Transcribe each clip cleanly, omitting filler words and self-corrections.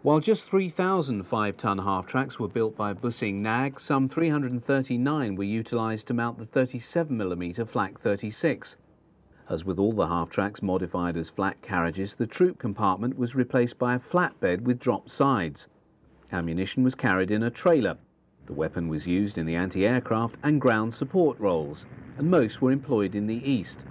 While just 3,000 5-ton half-tracks were built by Bussing NAG, some 339 were utilised to mount the 37mm Flak 36. As with all the half-tracks modified as flat carriages, the troop compartment was replaced by a flatbed with drop sides. Ammunition was carried in a trailer. The weapon was used in the anti-aircraft and ground support roles, and most were employed in the east.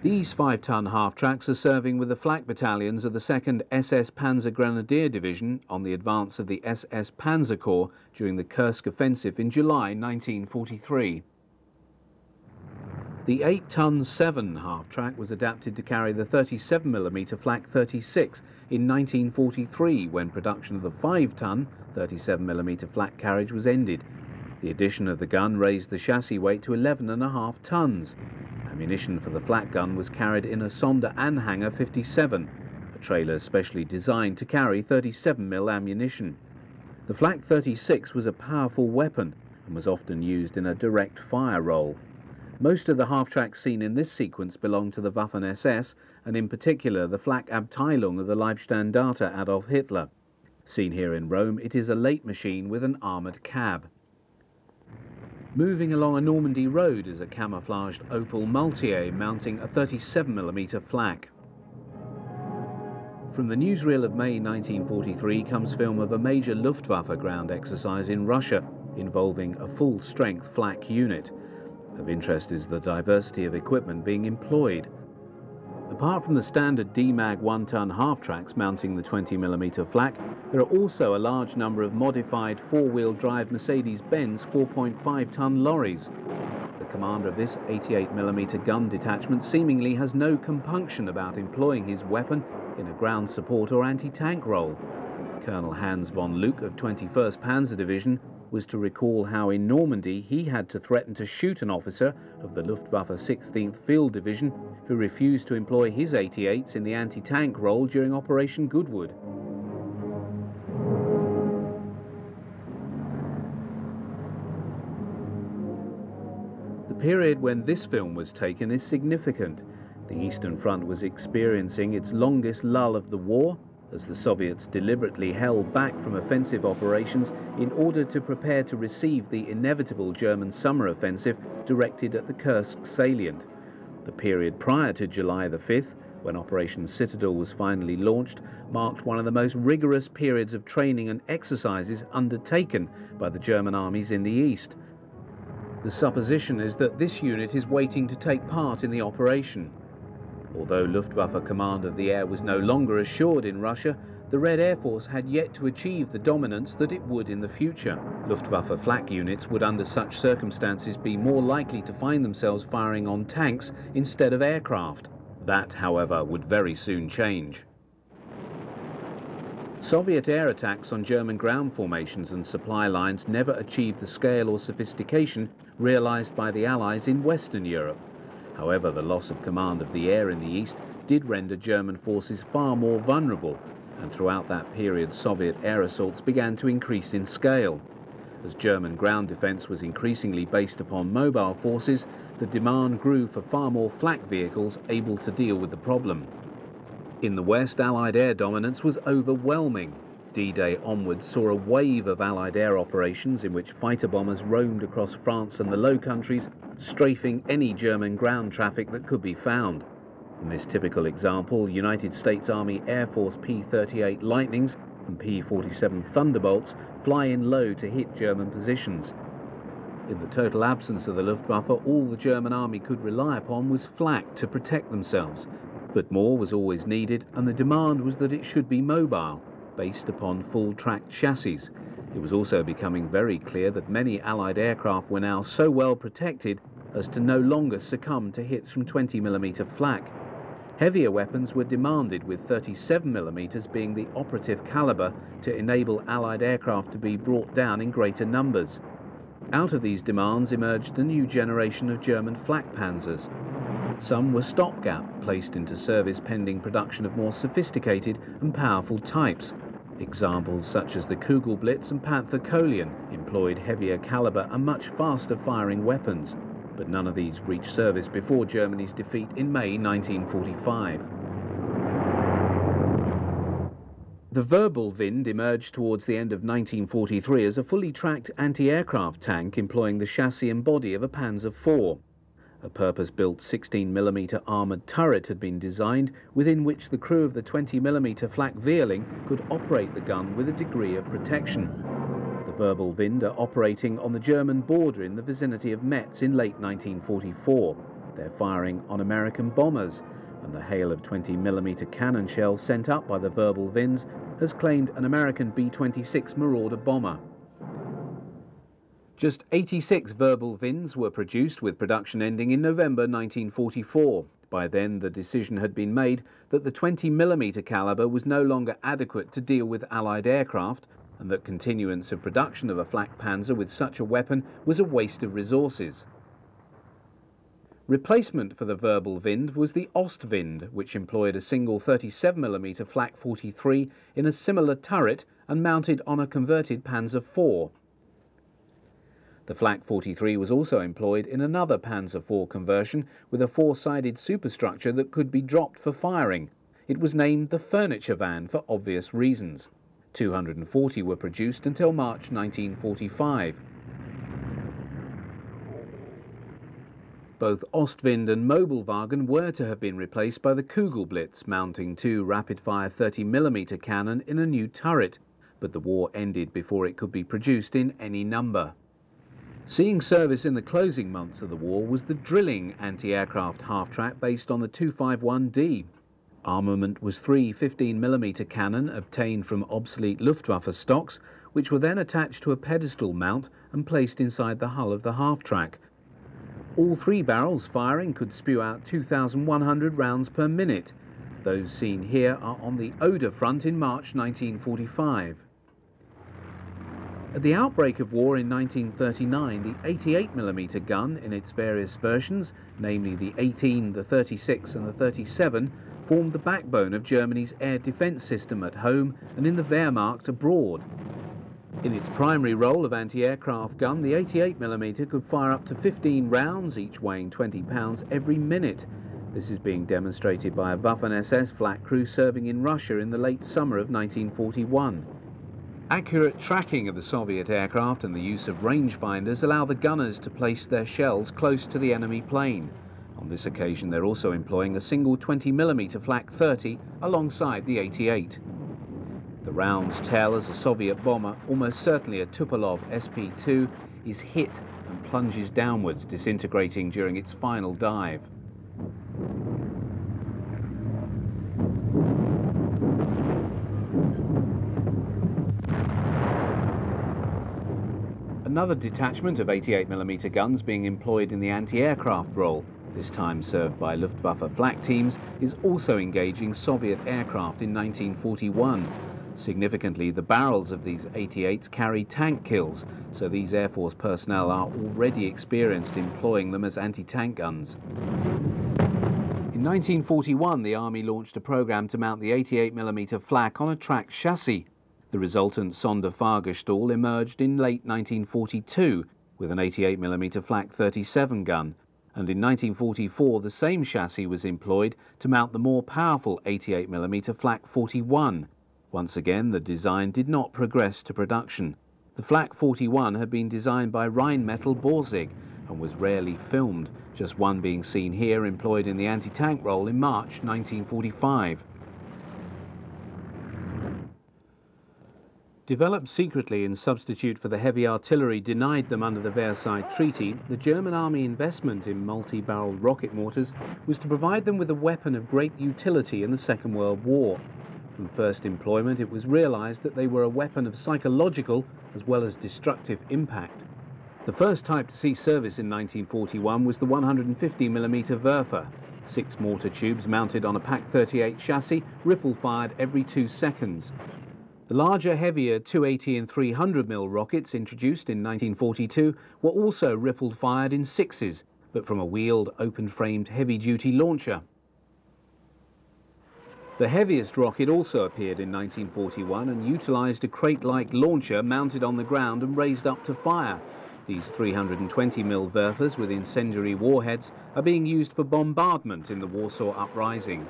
These 5-ton half-tracks are serving with the flak battalions of the 2nd SS Panzer Grenadier Division on the advance of the SS Panzer Corps during the Kursk offensive in July 1943. The 8-ton 7 half-track was adapted to carry the 37mm Flak 36 in 1943 when production of the 5-ton 37mm Flak carriage was ended. The addition of the gun raised the chassis weight to 11.5 tons. Ammunition for the flak gun was carried in a Sonder Anhänger 57, a trailer specially designed to carry 37mm ammunition. The Flak 36 was a powerful weapon and was often used in a direct fire role. Most of the half-tracks seen in this sequence belong to the Waffen-SS, and in particular the Flak Abteilung of the Leibstandarte Adolf Hitler. Seen here in Rome, it is a late machine with an armoured cab. Moving along a Normandy road is a camouflaged Opel Multier mounting a 37mm flak. From the newsreel of May 1943 comes film of a major Luftwaffe ground exercise in Russia involving a full-strength flak unit. Of interest is the diversity of equipment being employed. Apart from the standard DMAG 1-ton half-tracks mounting the 20mm flak, there are also a large number of modified four-wheel drive Mercedes-Benz 4.5-ton lorries. The commander of this 88mm gun detachment seemingly has no compunction about employing his weapon in a ground support or anti-tank role. Colonel Hans von Luck of 21st Panzer Division was to recall how in Normandy he had to threaten to shoot an officer of the Luftwaffe 16th Field Division who refused to employ his 88s in the anti-tank role during Operation Goodwood. The period when this film was taken is significant. The Eastern Front was experiencing its longest lull of the war, as the Soviets deliberately held back from offensive operations in order to prepare to receive the inevitable German summer offensive directed at the Kursk salient. The period prior to July the 5th, when Operation Citadel was finally launched, marked one of the most rigorous periods of training and exercises undertaken by the German armies in the East. The supposition is that this unit is waiting to take part in the operation. Although Luftwaffe command of the air was no longer assured in Russia, the Red Air Force had yet to achieve the dominance that it would in the future. Luftwaffe flak units would under such circumstances be more likely to find themselves firing on tanks instead of aircraft. That, however, would very soon change. Soviet air attacks on German ground formations and supply lines never achieved the scale or sophistication realized by the Allies in Western Europe. However, the loss of command of the air in the east did render German forces far more vulnerable, and throughout that period Soviet air assaults began to increase in scale. As German ground defence was increasingly based upon mobile forces, the demand grew for far more flak vehicles able to deal with the problem. In the west, Allied air dominance was overwhelming. D-Day onwards saw a wave of Allied air operations in which fighter bombers roamed across France and the Low Countries, strafing any German ground traffic that could be found. In this typical example, United States Army Air Force P-38 Lightnings and P-47 Thunderbolts fly in low to hit German positions. In the total absence of the Luftwaffe, all the German army could rely upon was flak to protect themselves. But more was always needed, and the demand was that it should be mobile, based upon full-tracked chassis. It was also becoming very clear that many Allied aircraft were now so well protected as to no longer succumb to hits from 20mm flak. Heavier weapons were demanded, with 37mm being the operative calibre to enable Allied aircraft to be brought down in greater numbers. Out of these demands emerged a new generation of German flak panzers. Some were stopgap, placed into service pending production of more sophisticated and powerful types. Examples such as the Kugelblitz and Panther Kolien employed heavier calibre and much faster firing weapons, but none of these reached service before Germany's defeat in May 1945. The Wirbelwind emerged towards the end of 1943 as a fully tracked anti-aircraft tank employing the chassis and body of a Panzer IV. A purpose-built 16mm armoured turret had been designed within which the crew of the 20mm flak Vierling could operate the gun with a degree of protection. The Wirbelwind are operating on the German border in the vicinity of Metz in late 1944. They're firing on American bombers, and the hail of 20mm cannon shells sent up by the Wirbelwinds has claimed an American B-26 Marauder bomber. Just 86 Wirbelwinds were produced, with production ending in November 1944. By then, the decision had been made that the 20mm caliber was no longer adequate to deal with Allied aircraft, and that continuance of production of a flak Panzer with such a weapon was a waste of resources. Replacement for the Wirbelwind was the Ostwind, which employed a single 37mm flak 43 in a similar turret and mounted on a converted Panzer IV. The flak 43 was also employed in another Panzer IV conversion with a four-sided superstructure that could be dropped for firing. It was named the furniture van for obvious reasons. 240 were produced until March 1945. Both Ostwind and Mobilwagen were to have been replaced by the Kugelblitz, mounting two rapid-fire 30mm cannon in a new turret, but the war ended before it could be produced in any number. Seeing service in the closing months of the war was the drilling anti-aircraft half-track based on the 251D. Armament was three 15mm cannon obtained from obsolete Luftwaffe stocks, which were then attached to a pedestal mount and placed inside the hull of the half-track. All three barrels firing could spew out 2,100 rounds per minute. Those seen here are on the Oder front in March 1945. At the outbreak of war in 1939, the 88mm gun in its various versions, namely the 18, the 36 and the 37, formed the backbone of Germany's air defence system at home and in the Wehrmacht abroad. In its primary role of anti-aircraft gun, the 88mm could fire up to 15 rounds, each weighing 20 pounds, every minute. This is being demonstrated by a Waffen-SS flak crew serving in Russia in the late summer of 1941. Accurate tracking of the Soviet aircraft and the use of rangefinders allow the gunners to place their shells close to the enemy plane. On this occasion, they're also employing a single 20mm flak 30 alongside the 88. The rounds tell as a Soviet bomber, almost certainly a Tupolev SP-2, is hit and plunges downwards, disintegrating during its final dive. Another detachment of 88mm guns being employed in the anti-aircraft role, this time served by Luftwaffe flak teams, is also engaging Soviet aircraft in 1941. Significantly, the barrels of these 88s carry tank kills, so these Air Force personnel are already experienced employing them as anti-tank guns. In 1941, the Army launched a program to mount the 88mm flak on a track chassis. The resultant Sonderfahrgestell emerged in late 1942 with an 88mm flak 37 gun, and in 1944 the same chassis was employed to mount the more powerful 88mm flak 41. Once again, the design did not progress to production. The flak 41 had been designed by Rheinmetall Borsig and was rarely filmed, just one being seen here employed in the anti-tank role in March 1945. Developed secretly in substitute for the heavy artillery denied them under the Versailles Treaty, the German Army investment in multi-barreled rocket mortars was to provide them with a weapon of great utility in the Second World War. From first employment, it was realized that they were a weapon of psychological as well as destructive impact. The first type to see service in 1941 was the 150mm Werfer, 6 mortar tubes mounted on a Pak-38 chassis, ripple-fired every 2 seconds. The larger, heavier 280 and 300mm rockets introduced in 1942 were also ripple-fired in 6s, but from a wheeled, open-framed, heavy-duty launcher. The heaviest rocket also appeared in 1941 and utilized a crate-like launcher mounted on the ground and raised up to fire. These 320mm Werfers with incendiary warheads are being used for bombardment in the Warsaw Uprising.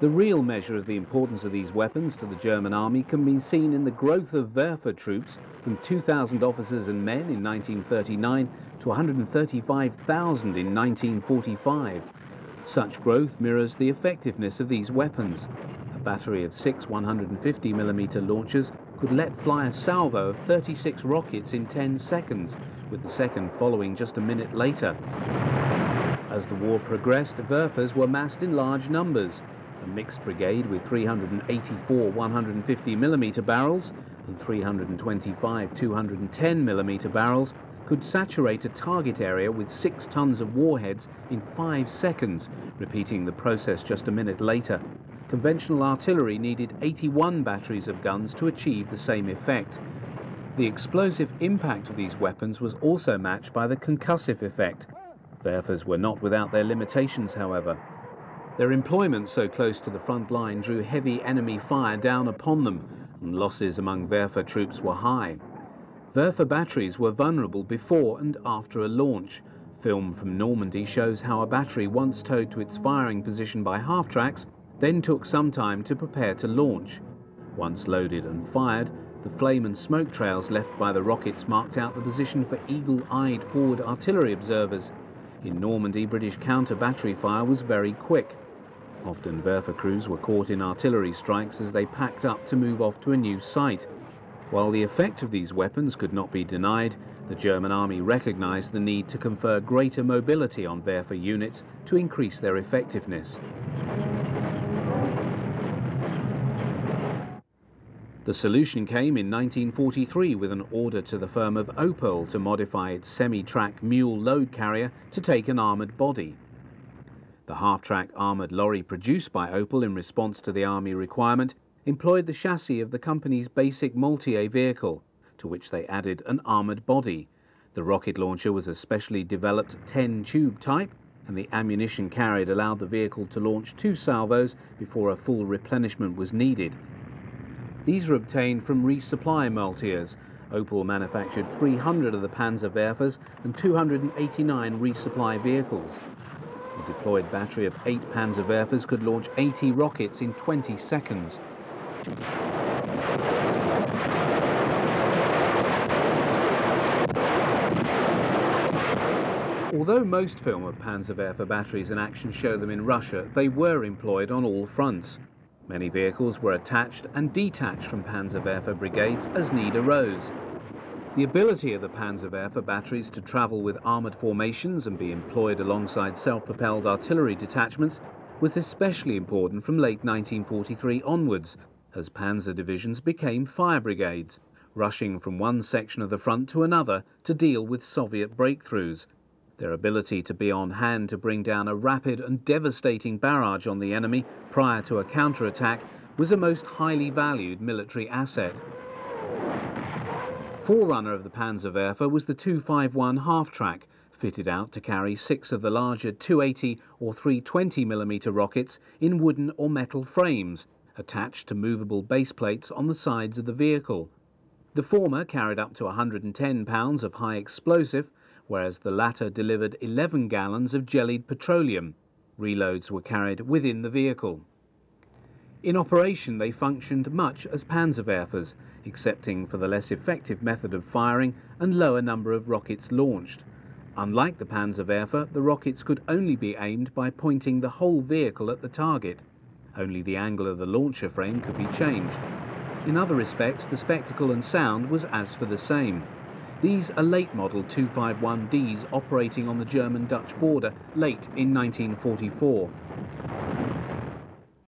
The real measure of the importance of these weapons to the German army can be seen in the growth of Werfer troops from 2,000 officers and men in 1939 to 135,000 in 1945. Such growth mirrors the effectiveness of these weapons. A battery of 6 150mm launchers could let fly a salvo of 36 rockets in 10 seconds, with the second following just a minute later. As the war progressed, Werfers were massed in large numbers. A mixed brigade with 384 150mm barrels and 325 210mm barrels could saturate a target area with 6 tons of warheads in 5 seconds, repeating the process just a minute later. Conventional artillery needed 81 batteries of guns to achieve the same effect. The explosive impact of these weapons was also matched by the concussive effect. Werfers were not without their limitations, however. Their employment so close to the front line drew heavy enemy fire down upon them, and losses among Werfer troops were high. Werfer batteries were vulnerable before and after a launch. Film from Normandy shows how a battery, once towed to its firing position by half-tracks, then took some time to prepare to launch. Once loaded and fired, the flame and smoke trails left by the rockets marked out the position for eagle-eyed forward artillery observers. In Normandy, British counter-battery fire was very quick. Often Werfer crews were caught in artillery strikes as they packed up to move off to a new site. While the effect of these weapons could not be denied, the German army recognized the need to confer greater mobility on Werfer units to increase their effectiveness. The solution came in 1943 with an order to the firm of Opel to modify its semi-track mule load carrier to take an armoured body. The half-track armoured lorry produced by Opel in response to the army requirement employed the chassis of the company's basic Multier vehicle, to which they added an armoured body. The rocket launcher was a specially developed 10-tube type, and the ammunition carried allowed the vehicle to launch 2 salvos before a full replenishment was needed. These were obtained from resupply Multiers. Opel manufactured 300 of the Panzerwerfers and 289 resupply vehicles. A deployed battery of 8 Panzerwerfers could launch 80 rockets in 20 seconds. Although most film of Panzerwerfer batteries in action show them in Russia, they were employed on all fronts. Many vehicles were attached and detached from Panzerwerfer brigades as need arose. The ability of the Panzerwerfer batteries to travel with armoured formations and be employed alongside self-propelled artillery detachments was especially important from late 1943 onwards, as panzer divisions became fire brigades, rushing from one section of the front to another to deal with Soviet breakthroughs. Their ability to be on hand to bring down a rapid and devastating barrage on the enemy prior to a counterattack was a most highly valued military asset. Forerunner of the Panzerwerfer was the 251 half-track, fitted out to carry 6 of the larger 280 or 320mm rockets in wooden or metal frames, attached to movable base plates on the sides of the vehicle. The former carried up to 110 pounds of high explosive, whereas the latter delivered 11 gallons of jellied petroleum. Reloads were carried within the vehicle. In operation, they functioned much as Panzerwerfers, excepting for the less effective method of firing and lower number of rockets launched. Unlike the Panzerwerfer, the rockets could only be aimed by pointing the whole vehicle at the target. Only the angle of the launcher frame could be changed. In other respects, the spectacle and sound was as for the same. These are late model 251Ds operating on the German-Dutch border late in 1944.